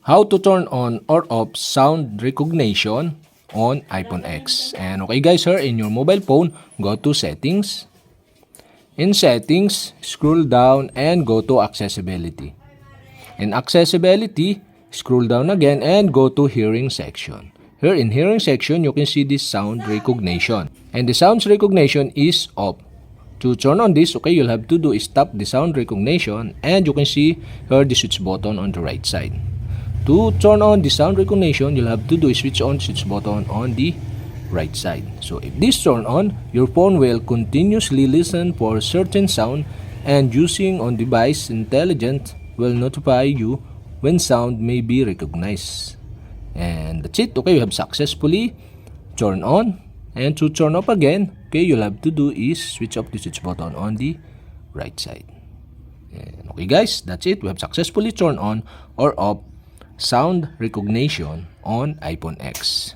How to turn on or off sound recognition on iPhone X. And okay guys, here in your mobile phone, go to settings. In settings, scroll down and go to accessibility. In accessibility, scroll down again and go to hearing section. Here in hearing section, you can see this sound recognition. And the sound recognition is off. To turn on this, okay, you'll have to do is tap the sound recognition and you can see here the switch button on the right side. To turn on the sound recognition, you'll have to do is switch on switch button on the right side. So if this turn on, your phone will continuously listen for certain sound and using on device intelligence will notify you when sound may be recognized. And that's it. Okay, you have successfully turned on. And to turn off again, okay, you'll have to do is switch off the switch button on the right side. And okay guys, that's it. We have successfully turned on or off sound recognition on iPhone X.